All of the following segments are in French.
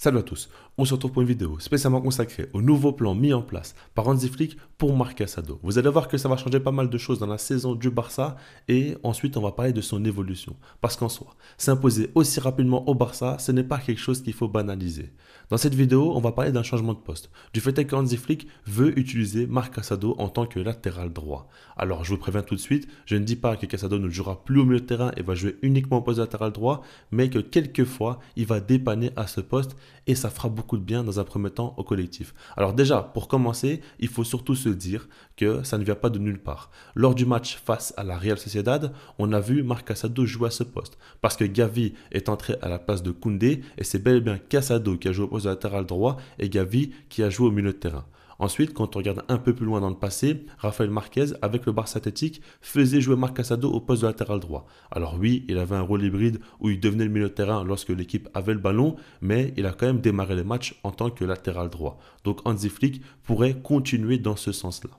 Salut à tous, on se retrouve pour une vidéo spécialement consacrée au nouveau plan mis en place par Hansi Flick pour Marc Casado. Vous allez voir que ça va changer pas mal de choses dans la saison du Barça et ensuite on va parler de son évolution. Parce qu'en soi, s'imposer aussi rapidement au Barça, ce n'est pas quelque chose qu'il faut banaliser. Dans cette vidéo, on va parler d'un changement de poste. Du fait que Hansi Flick veut utiliser Marc Casado en tant que latéral droit. Alors je vous préviens tout de suite, je ne dis pas que Casado ne jouera plus au milieu de terrain et va jouer uniquement au poste de latéral droit, mais que quelquefois il va dépanner à ce poste et ça fera beaucoup de bien dans un premier temps au collectif. Alors déjà, pour commencer, il faut surtout se dire que ça ne vient pas de nulle part. Lors du match face à la Real Sociedad, on a vu Marc Casado jouer à ce poste parce que Gavi est entré à la place de Koundé et c'est bel et bien Casado qui a joué au poste de latéral droit et Gavi qui a joué au milieu de terrain. Ensuite, quand on regarde un peu plus loin dans le passé, Rafael Marquez, avec le Barça Athletic, faisait jouer Marc Casado au poste de latéral droit. Alors oui, il avait un rôle hybride où il devenait le milieu de terrain lorsque l'équipe avait le ballon, mais il a quand même démarré les matchs en tant que latéral droit. Donc Hansi Flick pourrait continuer dans ce sens-là.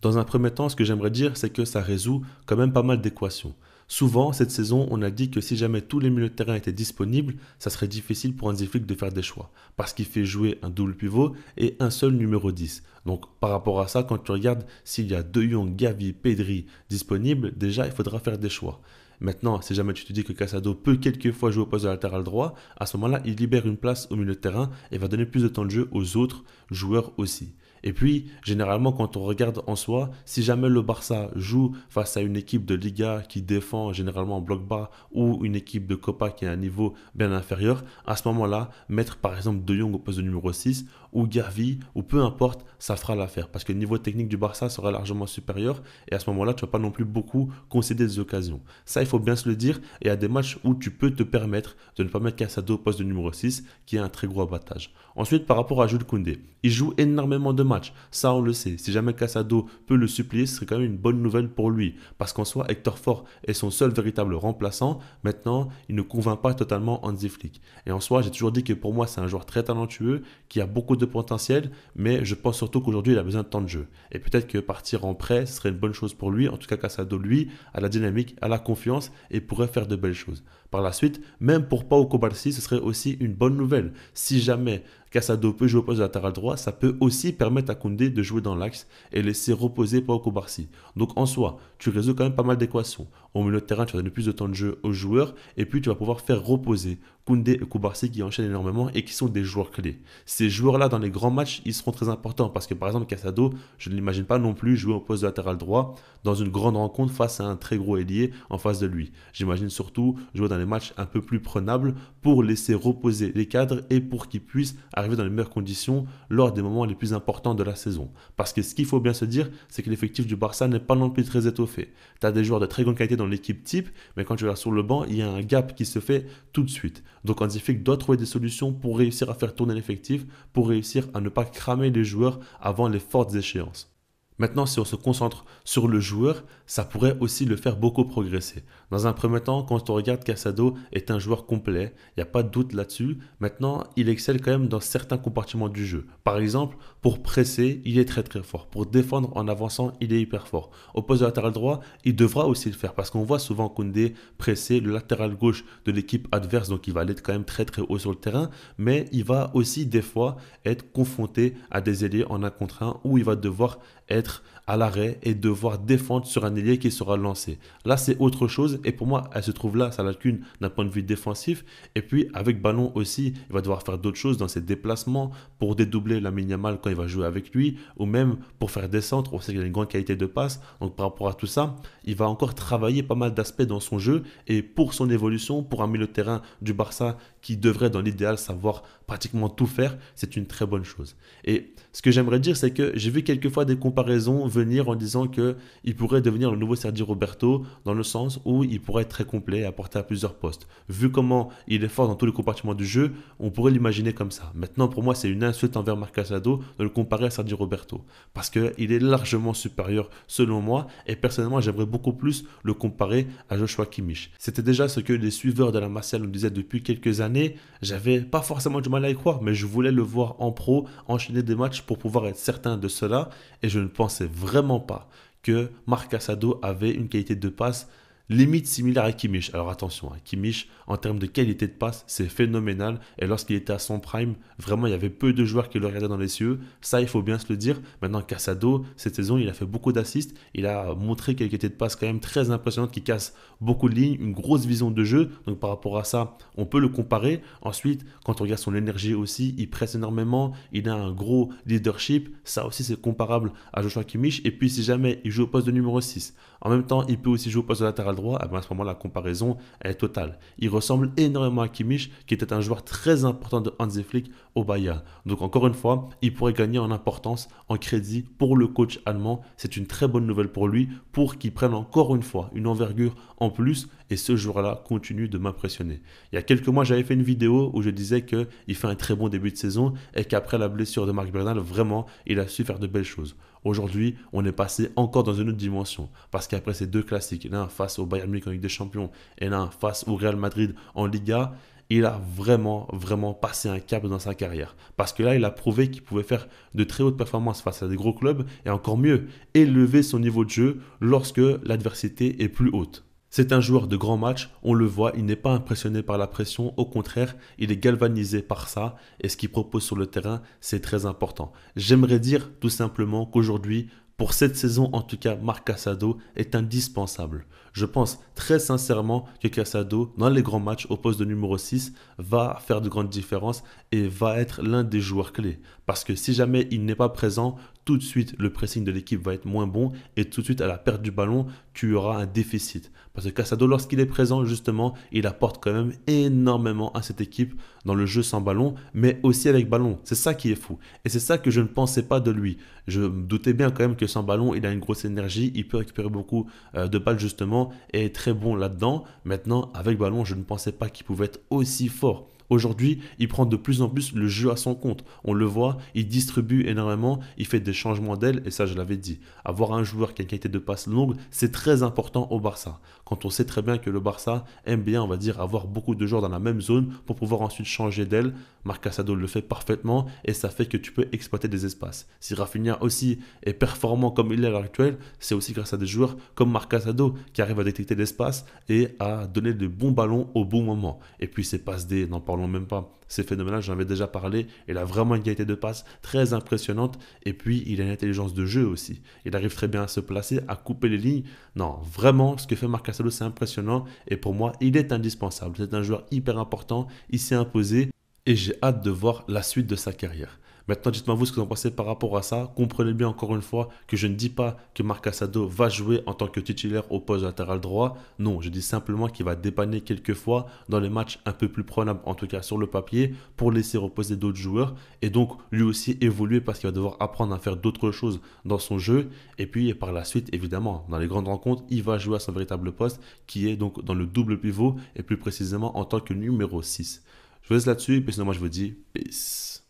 Dans un premier temps, ce que j'aimerais dire, c'est que ça résout quand même pas mal d'équations. Souvent, cette saison, on a dit que si jamais tous les milieux de terrain étaient disponibles, ça serait difficile pour Hansi Flick de faire des choix. Parce qu'il fait jouer un double pivot et un seul numéro 10. Donc, par rapport à ça, quand tu regardes s'il y a De Jong, Gavi, Pedri disponibles, déjà, il faudra faire des choix. Maintenant, si jamais tu te dis que Casado peut quelquefois jouer au poste de latéral droit, à ce moment-là, il libère une place au milieu de terrain et va donner plus de temps de jeu aux autres joueurs aussi. Et puis, généralement, quand on regarde en soi, si jamais le Barça joue face à une équipe de Liga qui défend généralement en bloc bas ou une équipe de Copa qui a un niveau bien inférieur, à ce moment-là, mettre par exemple De Jong au poste de numéro 6 ou Gavi ou peu importe, ça fera l'affaire parce que le niveau technique du Barça sera largement supérieur et à ce moment-là, tu ne vas pas non plus beaucoup concéder des occasions. Ça, il faut bien se le dire et il y a des matchs où tu peux te permettre de ne pas mettre Casado au poste de numéro 6 qui est un très gros avantage. Ensuite, par rapport à Jules Koundé, il joue énormément de matchs. Ça, on le sait. Si jamais Casado peut le supplier, ce serait quand même une bonne nouvelle pour lui. Parce qu'en soi, Hector Ford est son seul véritable remplaçant. Maintenant, il ne convainc pas totalement Hansi Flick. Et en soi, j'ai toujours dit que pour moi, c'est un joueur très talentueux, qui a beaucoup de potentiel, mais je pense surtout qu'aujourd'hui, il a besoin de temps de jeu. Et peut-être que partir en prêt, ce serait une bonne chose pour lui. En tout cas, Casado, lui, a la dynamique, a la confiance et pourrait faire de belles choses. Par la suite, même pour Pau Cubarsí, ce serait aussi une bonne nouvelle. Si jamais Casado peut jouer au poste de latéral droit, ça peut aussi permettre à Koundé de jouer dans l'axe et laisser reposer Pau Cubarsí. Donc en soi, tu résous quand même pas mal d'équations. Au milieu de terrain, tu vas donner plus de temps de jeu aux joueurs et puis tu vas pouvoir faire reposer Koundé et Cubarsí qui enchaînent énormément et qui sont des joueurs clés. Ces joueurs-là, dans les grands matchs, ils seront très importants parce que par exemple, Casado, je ne l'imagine pas non plus jouer au poste de latéral droit dans une grande rencontre face à un très gros ailier en face de lui. J'imagine surtout jouer dans les matchs un peu plus prenables pour laisser reposer les cadres et pour qu'ils puissent arriver dans les meilleures conditions lors des moments les plus importants de la saison. Parce que ce qu'il faut bien se dire, c'est que l'effectif du Barça n'est pas non plus très étoffé. Tu as des joueurs de très grande qualité dans l'équipe type, mais quand tu regardes sur le banc, il y a un gap qui se fait tout de suite. Donc Hansi Flick doit trouver des solutions pour réussir à faire tourner l'effectif, pour réussir à ne pas cramer les joueurs avant les fortes échéances. Maintenant, si on se concentre sur le joueur, ça pourrait aussi le faire beaucoup progresser. Dans un premier temps, quand on regarde Casado est un joueur complet, il n'y a pas de doute là-dessus. Maintenant, il excelle quand même dans certains compartiments du jeu. Par exemple, pour presser, il est très très fort. Pour défendre en avançant, il est hyper fort. Au poste de latéral droit, il devra aussi le faire parce qu'on voit souvent Koundé presser le latéral gauche de l'équipe adverse, donc il va aller quand même très très haut sur le terrain, mais il va aussi des fois être confronté à des ailiers en un contre un où il va devoir être à l'arrêt et devoir défendre sur un ailier qui sera lancé. Là, c'est autre chose et pour moi, elle se trouve là, sa lacune d'un point de vue défensif. Et puis, avec ballon aussi, il va devoir faire d'autres choses dans ses déplacements pour dédoubler Lamine Yamal quand il va jouer avec lui ou même pour faire des centres. On sait qu'il a une grande qualité de passe. Donc, par rapport à tout ça, il va encore travailler pas mal d'aspects dans son jeu et pour son évolution, pour un milieu de terrain du Barça qui devrait dans l'idéal savoir pratiquement tout faire, c'est une très bonne chose. Et ce que j'aimerais dire, c'est que j'ai vu quelquefois des comparaisons venir en disant qu'il pourrait devenir le nouveau Sergio Roberto dans le sens où il pourrait être très complet et apporter à plusieurs postes. Vu comment il est fort dans tous les compartiments du jeu, on pourrait l'imaginer comme ça. Maintenant, pour moi, c'est une insulte envers Marc Casado de le comparer à Sergio Roberto parce qu'il est largement supérieur selon moi et personnellement, j'aimerais beaucoup plus le comparer à Joshua Kimmich. C'était déjà ce que les suiveurs de la Martial nous disaient depuis quelques années. J'avais pas forcément du mal à y croire, mais je voulais le voir en pro enchaîner des matchs pour pouvoir être certain de cela et je ne pensais vraiment pas que Marc Casado avait une qualité de passe limite similaire à Kimmich. Alors attention, hein, Kimmich, en termes de qualité de passe, c'est phénoménal. Et lorsqu'il était à son prime, vraiment, il y avait peu de joueurs qui le regardaient dans les cieux. Ça, il faut bien se le dire. Maintenant, Casado, cette saison, il a fait beaucoup d'assists. Il a montré une qualité de passe quand même très impressionnante qui casse beaucoup de lignes, une grosse vision de jeu. Donc par rapport à ça, on peut le comparer. Ensuite, quand on regarde son énergie aussi, il presse énormément. Il a un gros leadership. Ça aussi, c'est comparable à Joshua Kimmich. Et puis, si jamais il joue au poste de numéro 6, en même temps, il peut aussi jouer au poste de latéral droit. Eh ben, à ce moment, la comparaison est totale. Il ressemble énormément à Kimmich, qui était un joueur très important de Hansi Flick au Bayern. Donc, encore une fois, il pourrait gagner en importance, en crédit pour le coach allemand. C'est une très bonne nouvelle pour lui, pour qu'il prenne encore une fois une envergure en plus. Et ce joueur-là continue de m'impressionner. Il y a quelques mois, j'avais fait une vidéo où je disais qu'il fait un très bon début de saison et qu'après la blessure de Marc Bernal, vraiment, il a su faire de belles choses. Aujourd'hui, on est passé encore dans une autre dimension. Parce qu'après ces deux classiques, l'un face au Bayern Munich en Ligue des Champions et l'un face au Real Madrid en Liga, il a vraiment, vraiment passé un cap dans sa carrière. Parce que là, il a prouvé qu'il pouvait faire de très hautes performances face à des gros clubs et encore mieux, élever son niveau de jeu lorsque l'adversité est plus haute. C'est un joueur de grands matchs, on le voit, il n'est pas impressionné par la pression, au contraire, il est galvanisé par ça et ce qu'il propose sur le terrain, c'est très important. J'aimerais dire tout simplement qu'aujourd'hui, pour cette saison, en tout cas, Marc Casado est indispensable. Je pense très sincèrement que Casado, dans les grands matchs, au poste de numéro 6, va faire de grandes différences et va être l'un des joueurs clés. Parce que si jamais il n'est pas présent, tout de suite, le pressing de l'équipe va être moins bon et tout de suite, à la perte du ballon, tu auras un déficit. Parce que Casado, lorsqu'il est présent, justement, il apporte quand même énormément à cette équipe dans le jeu sans ballon, mais aussi avec ballon. C'est ça qui est fou. Et c'est ça que je ne pensais pas de lui. Je me doutais bien quand même que sans ballon, il a une grosse énergie, il peut récupérer beaucoup de balles justement et est très bon là-dedans. Maintenant, avec ballon, je ne pensais pas qu'il pouvait être aussi fort. Aujourd'hui, il prend de plus en plus le jeu à son compte. On le voit, il distribue énormément, il fait des changements d'aile, et ça je l'avais dit. Avoir un joueur qui a une qualité de passe longue, c'est très important au Barça. Quand on sait très bien que le Barça aime bien, on va dire, avoir beaucoup de joueurs dans la même zone pour pouvoir ensuite changer d'aile, Marc Casado le fait parfaitement et ça fait que tu peux exploiter des espaces. Si Rafinha aussi est performant comme il est à l'heure actuelle, c'est aussi grâce à des joueurs comme Marc Casado qui arrivent à détecter l'espace et à donner de bons ballons au bon moment. Et puis ses passes D, n'en parlons même pas. C'est phénoménal, j'en avais déjà parlé. Il a vraiment une qualité de passe très impressionnante. Et puis, il a une intelligence de jeu aussi. Il arrive très bien à se placer, à couper les lignes. Non, vraiment, ce que fait Marc Casado, c'est impressionnant. Et pour moi, il est indispensable. C'est un joueur hyper important. Il s'est imposé. Et j'ai hâte de voir la suite de sa carrière. Maintenant, dites-moi vous ce que vous en pensez par rapport à ça. Comprenez bien encore une fois que je ne dis pas que Marc Casado va jouer en tant que titulaire au poste latéral droit. Non, je dis simplement qu'il va dépanner quelques fois dans les matchs un peu plus prenables, en tout cas sur le papier, pour laisser reposer d'autres joueurs et donc lui aussi évoluer parce qu'il va devoir apprendre à faire d'autres choses dans son jeu. Et puis par la suite, évidemment, dans les grandes rencontres, il va jouer à son véritable poste qui est donc dans le double pivot et plus précisément en tant que numéro 6. Je vous laisse là-dessus et puis sinon moi je vous dis peace.